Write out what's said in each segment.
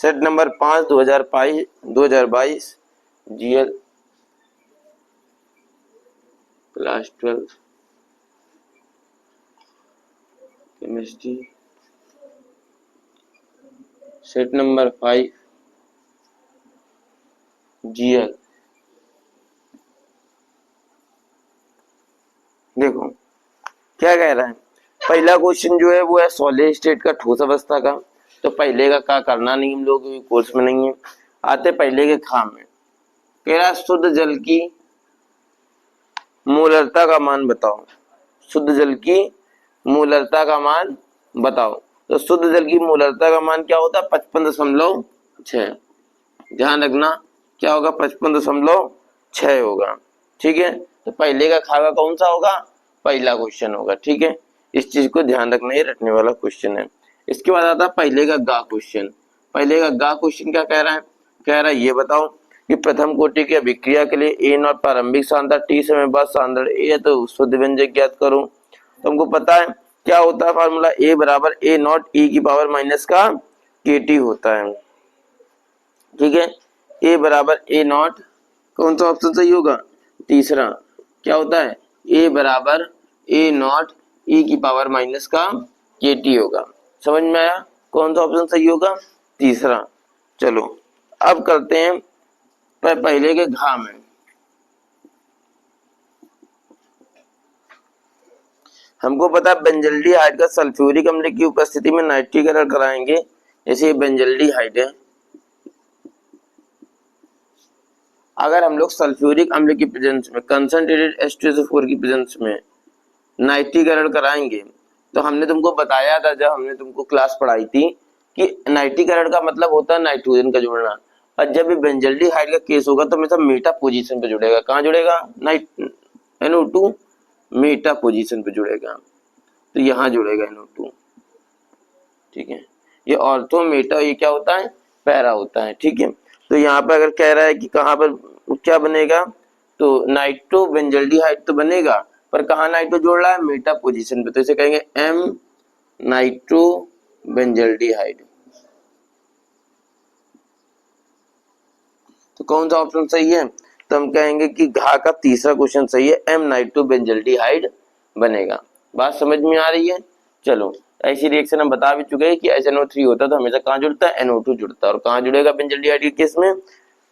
Set number 5 2022 GL class 12 chemistry, set number 5 GL. देखो क्या कह रहा है, पहला क्वेश्चन जो है वो है सॉलिड स्टेट का ठोस अवस्था का। तो पहले का क्या करना नहीं, हम लोग कोर्स में नहीं है। आते पहले के खाम में, कह रहा शुद्ध जल की मोलरता का मान बताओ। शुद्ध जल की मोलरता का मान बताओ। तो शुद्ध जल की मोलरता का मान क्या होता है? 55.6। ध्यान रखना क्या होगा? 55.6 होगा। ठीक है, तो पहले का खागा कौन सा होगा? पहला क्वेश्चन होगा। ठीक है, इस चीज को ध्यान रखना, ये रटने वाला क्वेश्चन है। इसके बाद आता है पहले का गा क्वेश्चन। पहले का गा क्वेश्चन क्या कह रहा है? कह रहा है ये बताओ कि प्रथम कोटि की अभिक्रिया के लिए ए नॉट प्रारंभिक सांद्रता, टी समय बाद सांद्रता ए है तो शुद्ध व्यंजक ज्ञात करो। तो हमको पता है क्या होता है फार्मूला, ए बराबर ए नॉट ई की पावर माइनस का के टी होता है। ठीक है, ए बराबर ए नॉट, कौन सा ऑप्शन सही होगा? तीसरा। क्या होता है? ए बराबर ए नॉट ई की पावर माइनस का के टी होगा। समझ में आया? कौन सा ऑप्शन सही होगा? तीसरा। चलो अब करते हैं पहले के घा में। हमको पता है बेंजल्डिहाइड का सल्फ्यूरिक अम्ल की उपस्थिति में नाइट्रीकरण कराएंगे। जैसे ये बेंजल्डिहाइड है, अगर हम लोग सल्फ्यूरिक अम्ल की प्रेजेंस में कंसंट्रेटेड H2SO4 की प्रेजेंस में नाइट्रीकरण कराएंगे, तो हमने तुमको बताया था जब हमने तुमको क्लास पढ़ाई थी कि नाइट्रीकरण का मतलब होता है नाइट्रोजन का जुड़ना। और जब भी बेंजल्डिहाइड का केस होगा तो हमेशा मेटा पोजीशन पे जुड़ेगा। कहाँ जुड़ेगा? NO2 मेटा पोजीशन पे जुड़ेगा, तो यहाँ जुड़ेगा NO2। ठीक है, ये ऑर्थो मेटा, ये क्या होता है? पैरा होता है। ठीक है, तो यहाँ पे अगर कह रहा है कि कहाँ पर क्या बनेगा, तो नाइट्रो बेंजल्डिहाइड तो बनेगा, पर कहाँ नाइट्रो जोड़ रहा है? मेटा पोजीशन पे, तो इसे कहेंगे एम नाइट्रो बेंजल्डिहाइड। तो कौन सा ऑप्शन सही है? तो हम कहेंगे कि घा का तीसरा क्वेश्चन सही है, एम नाइट्रो बेंजल्डिहाइड बनेगा। बात समझ में आ रही है? चलो, ऐसी रिएक्शन हम बता भी चुके हैं कि HNO3 होता है तो हमेशा कहाँ जुड़ता है? NO2 जुड़ता है। और कहाँ जुड़ेगा बेंजल्डिहाइड के केस में?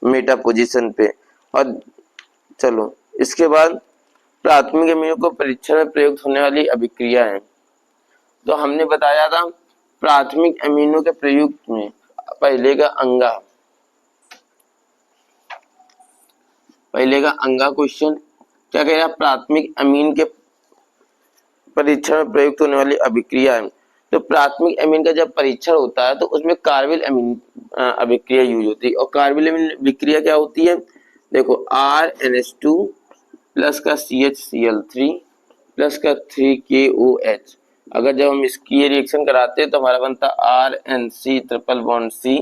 मेटा पोजीशन पे। और चलो इसके बाद प्राथमिक अमीनों को परीक्षण में प्रयुक्त होने वाली अभिक्रिया है। तो हमने बताया था प्राथमिक अमीनों के प्रयुक्त में पहले का अंगा क्वेश्चन क्या कह रहा है? प्राथमिक अमीन के परीक्षण में प्रयुक्त होने वाली अभिक्रिया है। तो प्राथमिक अमीन का जब परीक्षण होता है तो उसमें कार्बिल अमीन अभिक्रिया यूज होती है। और कार्बिल अमीन अभिक्रिया क्या होती है? देखो RNH2 प्लस का CHCl3 प्लस का 3KOH। अगर जब हम इसकी रिएक्शन कराते हैं तो हमारा बनता RNC triple bond C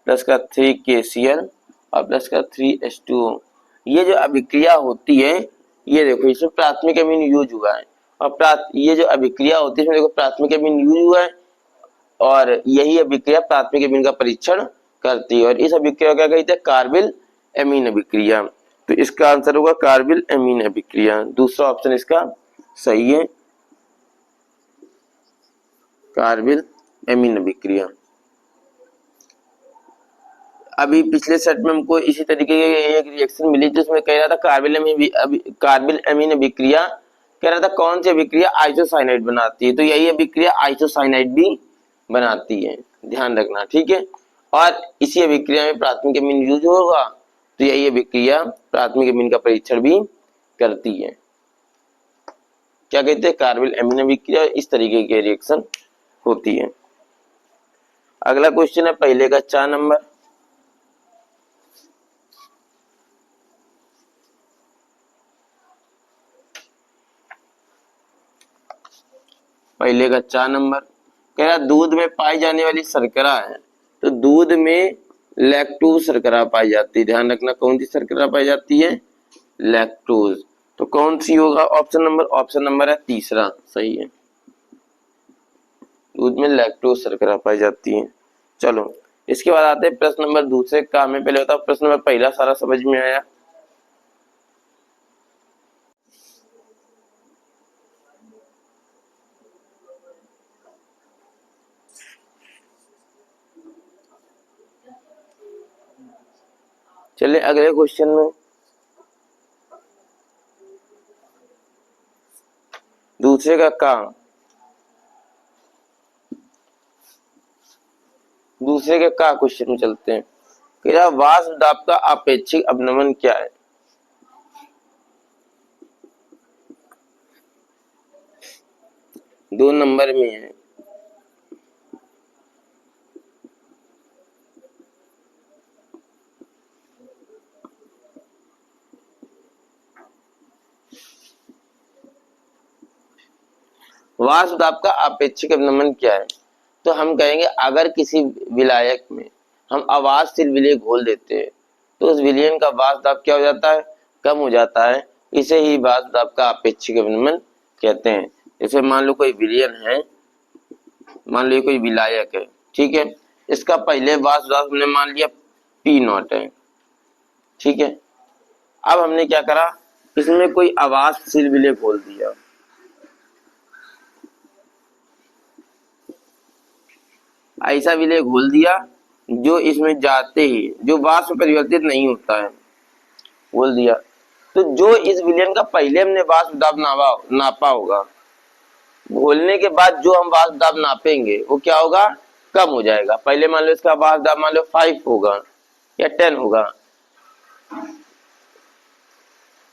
plus का 3KCl और प्लस का 3H2O। ये जो अभिक्रिया होती है, ये देखो इसमें प्राथमिक अमीन यूज हुआ है। और ये जो अभिक्रिया होती है इसमें देखो प्राथमिक अमीन यूज हुआ है, और यही अभिक्रिया प्राथमिक अमीन का परीक्षण करती है। और इस अभिक्रिया क्या कहते हैं? कार्बिल अमीन अभिक्रिया। तो इसका आंसर होगा कार्बिल अमीन अभिक्रिया। दूसरा ऑप्शन इसका सही है, कार्बिल अमीन अभिक्रिया। अभी पिछले सेट में हमको इसी तरीके की एक रिएक्शन मिली जिसमें कह रहा था कार्बिल अमीन अभिक्रिया, कह रहा था कौन सी अभिक्रिया आइसोसाइनाइड बनाती है। तो यही अभिक्रिया आइसोसाइनाइड भी बनाती है, ध्यान रखना। ठीक है, और इसी अभिक्रिया में प्राथमिक अमीन यूज होगा, तो यही अभिक्रिया प्राथमिक अमीन का परीक्षण भी करती है। क्या कहते हैं? कार्बिल अमीन अभिक्रिया। इस तरीके की रिएक्शन होती है। अगला क्वेश्चन है पहले का 4 नंबर। पहले का 4 नंबर कह रहा दूध में पाई जाने वाली शर्करा है। तो दूध में लैक्टोज शर्करा पाई जाती है। ध्यान रखना कौन सी शर्करा पाई जाती है? लैक्टोज। तो कौन सी होगा? ऑप्शन नंबर है तीसरा सही है, दूध में लैक्टोज शर्करा पाई जाती है। चलो इसके बाद आते हैं प्रश्न नंबर दूसरे का। मैं पहले बताऊं प्रश्न नंबर पहला सारा समझ में आया? चलिए अगले क्वेश्चन में। दूसरे का काम, दूसरे के का क्वेश्चन में चलते हैं। क्या वाष्प दाब का अपेक्षिक अपनमन क्या है? दो नंबर में है। वाष्प दाब का अपेक्षिक अपनमन क्या है? तो हम कहेंगे अगर किसी विलायक में हम अवाष्पशील विलय घोल देते हैं तो उस विलयन का वाष्प दाब क्या हो जाता है? कम हो जाता है। इसे ही वाष्प दाब का अपेक्षिक अपनमन कहते हैं। जैसे मान लो कोई विलयन है, मान लो कोई विलायक है, ठीक है, इसका पहले वाष्प दाब हमने मान लिया P0 है, ठीक है। अब हमने क्या करा, इसमें कोई अवाष्पशील विलय घोल दिया, ऐसा विलय घोल दिया जो इसमें जाते ही जो वाष्प परिवर्तित नहीं होता है, घोल दिया। तो जो इस विलयन का पहले हमने वाष्प दाब नापा होगा, घोलने के बाद जो हम वाष्प दाब नापेंगे वो क्या होगा? कम हो जाएगा। पहले मान लो इसका वाष्प दाब मान लो 5 होगा या 10 होगा।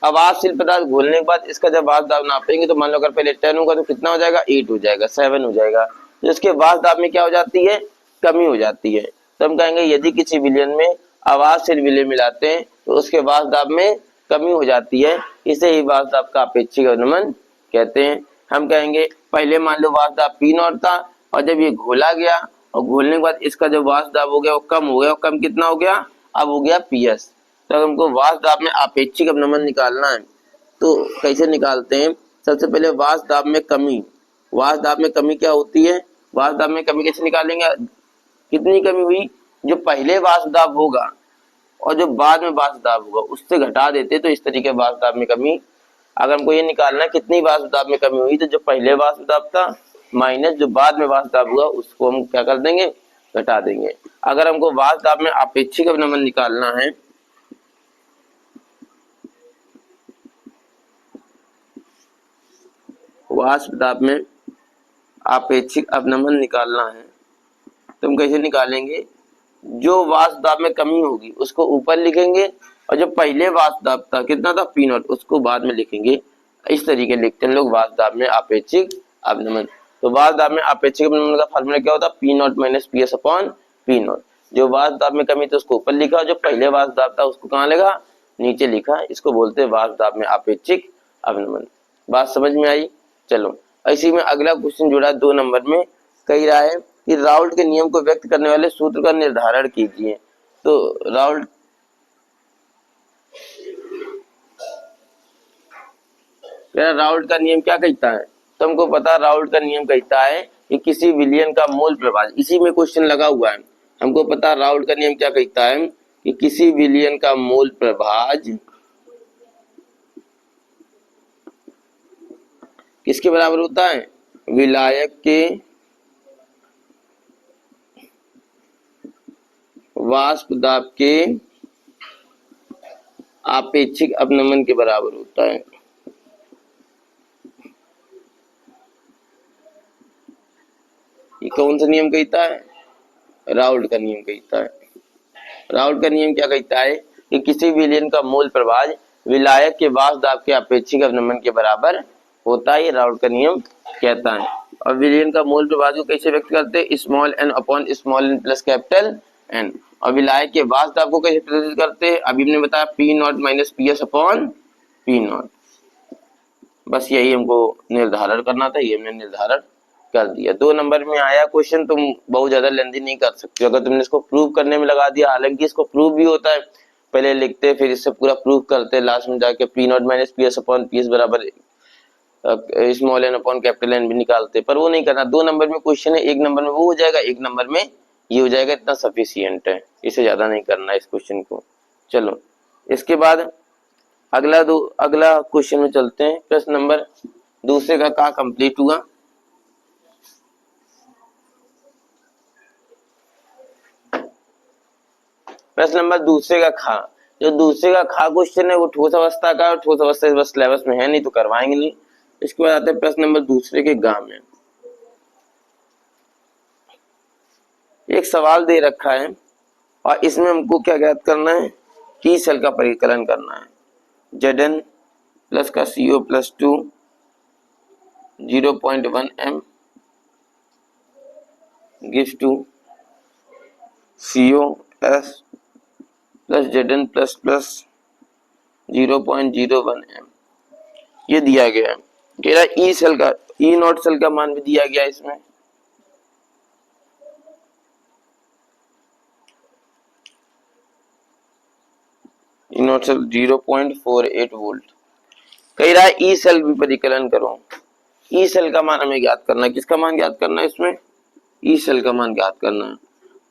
अवाष्पशील पदार्थ घोलने के बाद इसका जब वाष्प दाब नापेंगे तो मान लो अगर पहले 10 होगा तो कितना हो जाएगा? 8 हो जाएगा, 7 हो जाएगा। तो इसके वाष्प दाब में क्या हो जाती है? कमी हो जाती है। तो हम कहेंगे यदि किसी विलयन में अवाष्पशील विलय मिलाते हैं तो उसके वाष्प दाब में कमी हो जाती है। इसे ही वाष्प दाब का अपेक्षिक अपनमन कहते हैं। हम कहेंगे पहले मान लो वाष्प दाब P0 था और जब ये घोला गया और घोलने के बाद इसका जो वाष्प दाब हो गया वो कम हो गया। और कम कितना हो गया? अब हो गया PS। तो हमको वाष्प दाब में अपेक्षिक अपनमन निकालना है तो कैसे निकालते हैं? सबसे पहले वाष्प दाब में कमी, वाष्प दाब में कमी क्या होती है? वाष्प दाब में कमी कैसे निकालेंगे? कितनी कमी हुई? जो पहले वाष्प दाब होगा और जो बाद में वाष्प दाब होगा उससे घटा देते तो इस तरीके वाष्प दाब में कमी। अगर हमको ये निकालना है कितनी वाष्प दाब में कमी हुई, तो जो पहले वाष्प दाब था माइनस जो बाद में वाष्प दाब हुआ उसको हम क्या कर देंगे? घटा देंगे। अगर हमको वाष्प दाब में अपेक्षिक अपनमन निकालना है, वाष्प दाब में अपेक्षिक अपनमन निकालना है तो हम कैसे निकालेंगे? जो वाष्प दाब में कमी होगी उसको ऊपर लिखेंगे और जो पहले वाष्प दाब था कितना था? P0, उसको बाद में लिखेंगे। इस तरीके लिखते हैं लोग वाष्प दाब में अपेक्षिक अपनमन। तो वाष्प दाब में अपेक्षिक अपनमन का फार्मूला क्या होता? P0 minus PS upon P0। जो वाष्प दाब में कमी तो उसको ऊपर लिखा, जो पहले वाष्प दाब था उसको कहाँ लिखा? नीचे लिखा। इसको बोलते हैं वाष्प दाब में अपेक्षिक अपनमन। बात समझ में आई? चलो इसी में अगला क्वेश्चन जुड़ा 2 नंबर में। कह रहा है कि राउल्ट के नियम को व्यक्त करने वाले सूत्र का निर्धारण कीजिए। तो राउल्ट का नियम क्या कहता है? तो हमको पता राउल्ट का नियम कहता है कि किसी विलयन का मोल प्रभाज, इसी में क्वेश्चन लगा हुआ है। हमको पता राउल्ट का नियम क्या कहता है कि किसी विलयन का मोल प्रभाज किसके बराबर होता है? विलायक के वाष्प दाब के आपेक्षिक अपनमन के बराबर होता है। ये कौन सा नियम कहता है? राउल्ट का नियम कहता है। राउल्ट का नियम क्या कहता है कि किसी विलयन का मोल प्रभाज विलायक के वाष्प दाब के आपेक्षिक अपनमन के बराबर होता है। ये राउल्ट का नियम कहता है। और विलयन का मोल प्रभाज को कैसे व्यक्त करते हैं? Small n upon small n plus capital N। और विलायक के वाष्प दाब को कैसे प्रदर्शित करते हैं? अभी हमने बताया P0 minus PS upon P0। बस यही हमको निर्धारण करना था, ये हमने निर्धारण कर दिया। 2 नंबर में आया क्वेश्चन, तुम बहुत ज्यादा लेंथी नहीं कर सकते अगर तुमने इसको प्रूव करने में लगा दिया। हालांकि इसको प्रूव भी होता है, पहले लिखते फिर इससे पूरा प्रूव करते, लास्ट में जाके P0 minus PS upon PS बराबर small n upon capital N भी निकालते, पर वो नहीं करना। 2 नंबर में क्वेश्चन है, 1 नंबर में वो हो जाएगा, 1 नंबर में ये हो जाएगा इतना सफिशियंट है, इसे ज्यादा नहीं करना है इस क्वेश्चन को। चलो इसके बाद अगला क्वेश्चन में चलते हैं। प्रश्न नंबर दूसरे का कंप्लीट हुआ। प्रश्न नंबर दूसरे का खा, जो दूसरे का खा क्वेश्चन है वो ठोस अवस्था का, और ठोस अवस्था बस सिलेबस में है नहीं तो करवाएंगे नहीं। इसके बाद आते हैं प्रश्न नंबर दूसरे के गा में। एक सवाल दे रखा है और इसमें हमको क्या ज्ञात करना है, टी सेल का परिकलन करना है। Zn प्लस का CO plus 2 0.1 m gives to COS plus Zn plus plus 0.01 m, ये दिया गया है। कह रहा है ई सेल का, ई नॉट सेल का मान भी दिया गया है इसमें। ई नॉट सेल 0.48 वोल्ट। कह रहा है ई सेल भी परिकलन करो। ई सेल का मान हमें ज्ञात करना है। किसका मान ज्ञात करना है इसमें, ई सेल का मान ज्ञात करना है।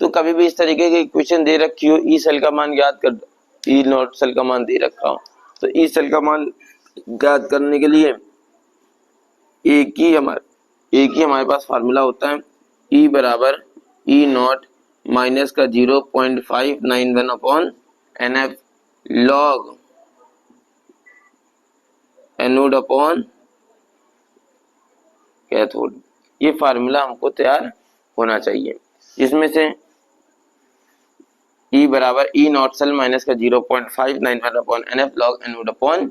तो कभी भी इस तरीके की इक्वेशन दे रखी हो, ई सेल का मान ज्ञात कर, ई नॉट सेल का मान दे रखा हो, तो ई सेल का मान ज्ञात करने के लिए एक ही हमारे पास फार्मूला होता है, ई बराबर ई नॉट माइनस का 0.591 upon NF log anode upon cathode. ये फार्मूला हमको तैयार होना चाहिए, जिसमें से E बराबर ई नॉट सेल माइनस का 0.591 upon NF log anode upon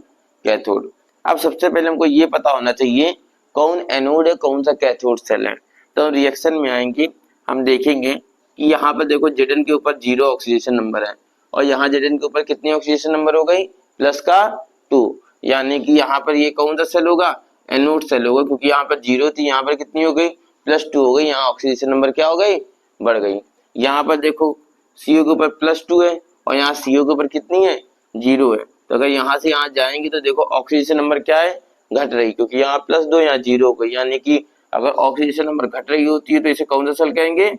cathode. अब सबसे पहले हमको ये पता होना चाहिए कौन एनोड है कौन सा कैथोड सेल है। तो रिएक्शन में आएंगे, हम देखेंगे कि यहाँ पर देखो Zn के ऊपर 0 ऑक्सीडेशन नंबर है और यहाँ Zn के ऊपर कितनी ऑक्सीडेशन नंबर हो गई, प्लस का 2, यानी कि यहाँ पर ये कौन सा सेल होगा, एनोड सेल होगा, क्योंकि यहाँ पर 0 थी, यहाँ पर कितनी हो गई, +2 हो गई, यहाँ ऑक्सीडेशन नंबर क्या हो गई, बढ़ गई। यहाँ पर देखो CO के ऊपर +2 है और यहाँ CO के ऊपर कितनी है, 0 है। तो अगर यहाँ से यहाँ जाएंगे तो देखो ऑक्सीडेशन नंबर क्या है, घट रही, क्योंकि यहाँ +2 यहाँ 0 हो गई, यानी कि अगर ऑक्सीडेशन नंबर घट रही होती है तो इसे कौन सा सेल कहेंगे,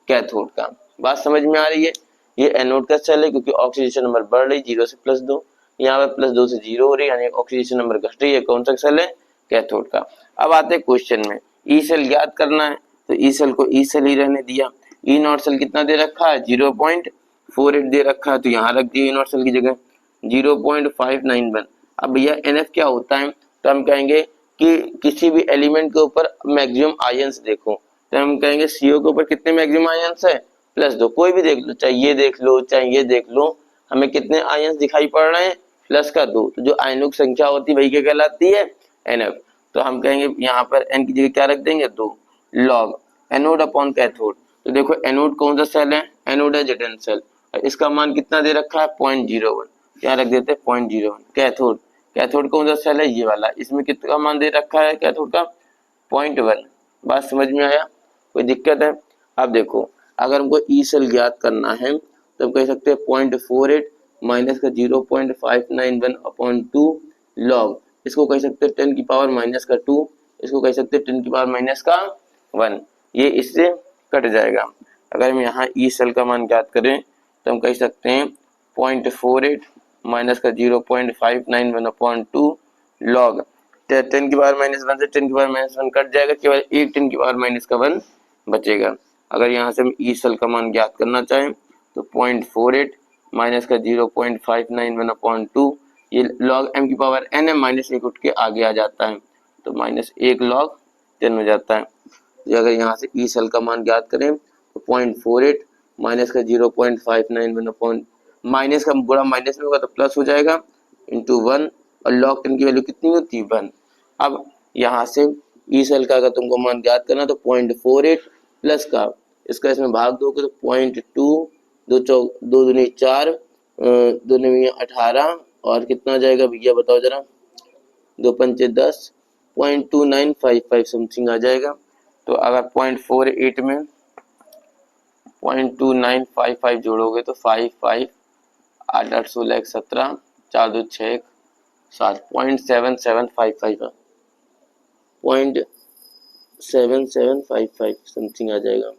कैथोड का। बात समझ में आ रही है। ये एनोड का सेल है क्योंकि ऑक्सीडेशन नंबर बढ़ रही 0 से +2, यहाँ पे +2 से 0 हो रही, यानी ऑक्सीडेशन नंबर घट रही है, कौन सा सेल है, कैथोड का। अब आते हैं क्वेश्चन में, ई सेल ज्ञात करना है, तो ई सेल को ई सेल ही रहने दिया। ई नॉट सेल कितना दे रखा है, 0.48 दे रखा है, तो यहाँ रख दिया ई नॉट सेल की जगह 0.591। अब भैया NF क्या होता है, तो हम कहेंगे कि किसी भी एलिमेंट के ऊपर मैक्सिमम आयंस देखो, तो हम कहेंगे CO के ऊपर कितने मैक्सिमम आयंस है, +2। कोई भी देख लो, चाहे ये देख लो चाहे ये देख लो, हमें कितने आयंस दिखाई पड़ रहे हैं, प्लस का 2। तो जो आयनों की संख्या होती है वही क्या कहलाती है, NF। तो हम कहेंगे यहाँ पर N की जगह क्या रख देंगे, 2 लॉग एनोड अपॉन कैथोड। तो देखो एनोड कौन सा सेल है, एनोड है Zn सेल, इसका मान कितना दे रखा है, 0.01, क्या रख देते हैं 0.01। कैथोड, कैथोड कौन सा सेल है, ये वाला, इसमें कितना मान दे रखा है कैथोड का, 0.1। बात समझ में आया, कोई दिक्कत है। अब देखो अगर हमको ई सेल ज्ञात करना है तो हम कह सकते हैं 0.48 माइनस का 0.591 अपॉन 2 लॉग, इसको कह सकते हैं 10 की पावर माइनस का 2, इसको कह सकते हैं 10 की पावर माइनस का 1, ये इससे कट जाएगा। अगर हम यहाँ ई सेल का मान ज्ञात करें तो हम कह सकते हैं 0.48 माइनस का 0.591 अपॉन 2 लॉग 10 की पावर माइनस 1 से 10 की पावर माइनस 1 कट जाएगा, केवल एक 10 की पावर माइनस का 1 बचेगा। अगर यहाँ से हम ई सेल का मान ज्ञात करना चाहें तो 0.48 माइनस का 0.591 अपॉन 2, ये लॉग m की पावर n है, माइनस 1 उठ के आगे आ जाता है तो -1 लॉग 10 हो जाता है। तो अगर यहाँ से ई सेल का मान ज्ञात करें तो 0.48 माइनस का 0.591 अपॉन, माइनस का गुणा माइनस में होगा तो प्लस हो जाएगा, इंटू 1, और लॉग 10 की वैल्यू कितनी होती है, 1। अब यहाँ से ई सेल का अगर तुमको मान ज्ञात करना तो 0.48 प्लस का, इसका इसमें भाग दोगे तो 0.2, 2 दूनी 4, 2 दूनी 18, और कितना जाएगा भैया बताओ जरा, 2 पंचे 10, 0.2955 समथिंग आ जाएगा। तो अगर 0.48 में 0.2955 जोड़ोगे तो 5 5 8 8 16 17 4 2 6 7 0.7755 0.7755 समथिंग आ जाएगा।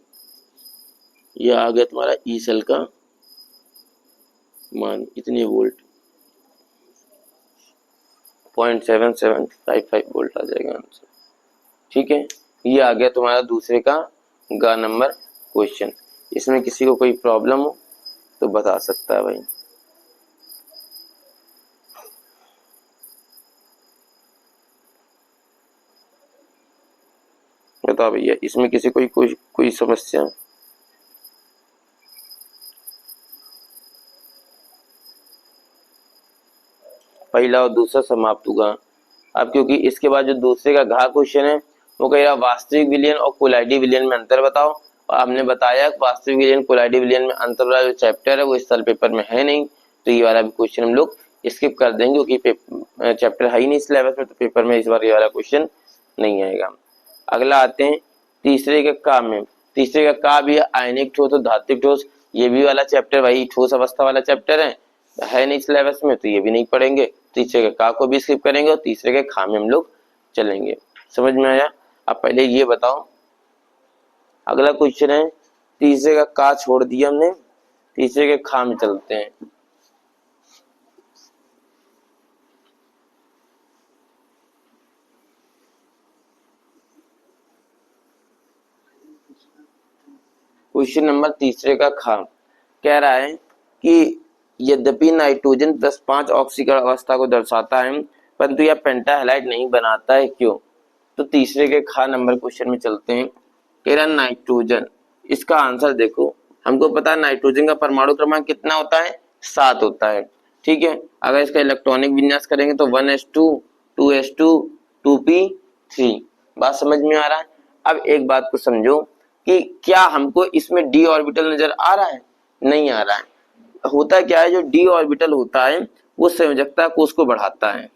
ये आ गया तुम्हारा ई सेल का मान, इतने वोल्ट 0.7755 वोल्ट आ जाएगा आंसर। ठीक है, ये आ गया तुम्हारा दूसरे का गा नंबर क्वेश्चन। इसमें किसी को कोई प्रॉब्लम हो तो बता सकता है भाई। बताओ भैया, इसमें किसी कोई समस्या? पहला और दूसरा समाप्त हुआ। अब क्योंकि इसके बाद जो दूसरे का घा क्वेश्चन है वो कह रहा वास्तविक विलयन और कोलाइडी विलयन में अंतर बताओ। और आपने बताया वास्तविक विलयन कोलाइडी विलयन में अंतर वाला जो चैप्टर है वो इस साल पेपर में है नहीं, तो ये वाला भी क्वेश्चन हम लोग स्किप कर देंगे क्योंकि चैप्टर है ही नहीं सिलेबस में, तो पेपर में इस बार ये वाला क्वेश्चन नहीं आएगा। अगला आते हैं तीसरे के का में। तीसरे का का भी आयनिक ठोस और धात्विक ठोस, ये भी वाला चैप्टर वही ठोस अवस्था वाला चैप्टर है नहीं सिलेबस में, तो ये भी नहीं पढ़ेंगे। तीसरे के का को भी स्किप करेंगे और तीसरे के खा में हम लोग चलेंगे। समझ में आया? अब पहले ये बताओ, अगला क्वेश्चन है तीसरे का छोड़ दिया हमने, तीसरे के खा में चलते हैं। क्वेश्चन नंबर तीसरे का खा कह रहा है कि यद्यपि नाइट्रोजन +5 ऑक्सीकरण अवस्था को दर्शाता है परंतु यह पेंटाहेलाइड नहीं बनाता है, क्यों? तो तीसरे के खा नंबर क्वेश्चन में चलते हैं। कह रहा नाइट्रोजन, इसका आंसर देखो, हमको पता है नाइट्रोजन का परमाणु क्रमांक कितना होता है, 7 होता है। ठीक है, अगर इसका इलेक्ट्रॉनिक विन्यास करेंगे तो 1s2 2s2 2p3। बात समझ में आ रहा है? अब एक बात को समझो कि क्या हमको इसमें डी ऑर्बिटल नजर आ रहा है? नहीं आ रहा है। होता क्या है, जो डी ऑर्बिटल होता है वो संयोजकता कोष को बढ़ाता है।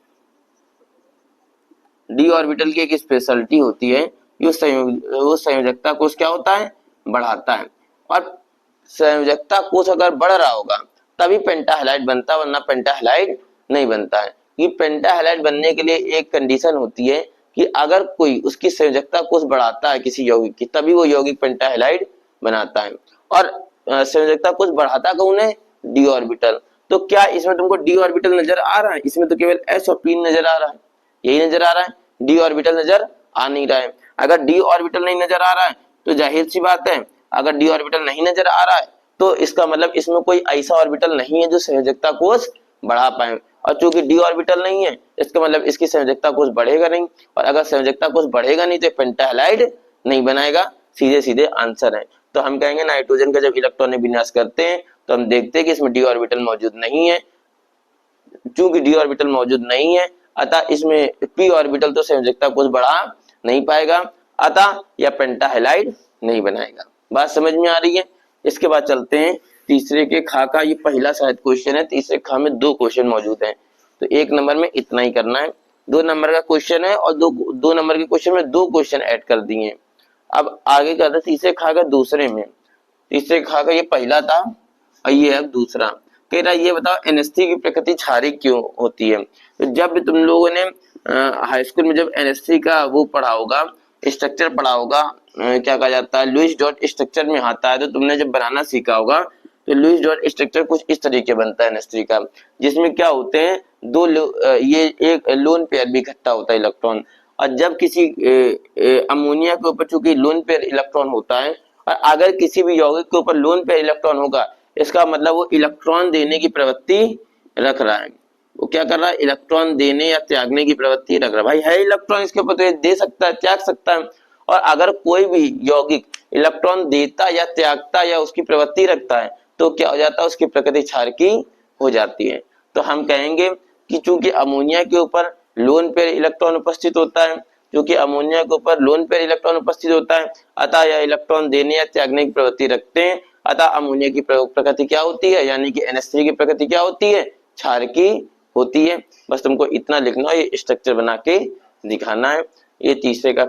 डी ऑर्बिटल की एक स्पेशलिटी होती है, वो संयोजकता कोष क्या होता है, बढ़ाता है। और संयोजकता कोष अगर बढ़ रहा होगा तभी पेंटाहेलाइड बनता है, वरना पेंटाहेलाइड नहीं बनता है। ये पेंटाहेलाइड बनने के लिए एक कंडीशन होती है कि अगर कोई उसकी संयोजकता कोष बढ़ाता है किसी यौगिक की, तभी वो यौगिक पेंटाहेलाइड बनाता है। और संयोजकता कोष बढ़ाता कौन है, डी ऑर्बिटल। तो क्या इसमें तुमको डी ऑर्बिटल नजर आ रहा है? इसमें तो केवल एस और पी नजर आ रहा है, यही नजर आ रहा है, डी ऑर्बिटल नजर आ नहीं रहा है। अगर डी ऑर्बिटल नहीं नजर आ रहा है तो जाहिर सी बात है, अगर डी ऑर्बिटल नहीं नजर आ रहा है तो इसका मतलब इसमें कोई ऐसा ऑर्बिटल नहीं है जो संयोजकता कोष बढ़ा पाए। और चूंकि डी ऑर्बिटल नहीं है इसका मतलब इसकी संयोजकता कोष बढ़ेगा नहीं, और अगर संयोजकता कोष बढ़ेगा नहीं तो पेंटाहेलाइड नहीं बनाएगा, सीधे सीधे आंसर है। तो हम कहेंगे नाइट्रोजन का जब इलेक्ट्रॉनिक विन्यास करते हैं तो हम देखते हैं कि इसमें डी ऑर्बिटल मौजूद नहीं है। चूंकि डी ऑर्बिटल मौजूद नहीं है अतः इसमें पी ऑर्बिटल तो संयोजकता कोष बढ़ा नहीं पाएगा, अतः यह पेंटाहेलाइड नहीं बनाएगा। बात समझ में आ रही है? इसके बाद चलते हैं तीसरे के खा का। ये पहला शायद क्वेश्चन है, तीसरे खा में 2 क्वेश्चन मौजूद हैं, तो 1 नंबर में इतना ही करना है। 2 नंबर का क्वेश्चन है और 2 नंबर के क्वेश्चन में 2 क्वेश्चन ऐड कर दिए। अब आगे करते तीसरे खा का दूसरे में। तीसरे खा का ये पहला था और ये है दूसरा। कह रहा ये बताओ NH3 की प्रकृति क्षारीय क्यों होती है? तो जब तुम लोगों ने हाई स्कूल में जब NH3 का वो पढ़ा होगा, स्ट्रक्चर पढ़ा होगा, क्या कहा जाता है, लुईस डॉट स्ट्रक्चर में आता है, तो तुमने जब बनाना सीखा होगा तो लुईस डॉट स्ट्रक्चर कुछ इस तरीके बनता है NH3 का, जिसमें क्या होते हैं 2 ये एक लोन पेयर भी इकट्ठा होता है इलेक्ट्रॉन। और जब किसी अमोनिया के ऊपर चूंकि लोन पेयर इलेक्ट्रॉन होता है, और अगर किसी भी यौगिक के ऊपर लोन पेयर इलेक्ट्रॉन होगा इसका मतलब वो इलेक्ट्रॉन देने की प्रवृत्ति रख रहा है। वो क्या कर रहा है, इलेक्ट्रॉन देने या त्यागने की प्रवृत्ति रख रहा है। भाई है इलेक्ट्रॉन इसके ऊपर तो ये दे सकता है, त्याग सकता है। और अगर कोई भी यौगिक इलेक्ट्रॉन देता या त्यागता या उसकी प्रवृत्ति रखता है तो क्या हो जाता है, उसकी प्रकृति क्षारकी हो जाती है। तो हम कहेंगे कि चूंकि अमोनिया के ऊपर लोन पेयर इलेक्ट्रॉन उपस्थित होता है, क्योंकि अमोनिया के ऊपर लोन पेयर इलेक्ट्रॉन उपस्थित होता है अतः यह इलेक्ट्रॉन देने या त्यागने की प्रवृत्ति रखते हैं, अतः अमोनिया की प्रकृति क्या होती है, यानी कि NH3 की प्रकृति क्या होती है, क्षारकी होती है। बस तुमको इतना लिखना है, ये स्ट्रक्चर बना के दिखाना है। ये तीसरे का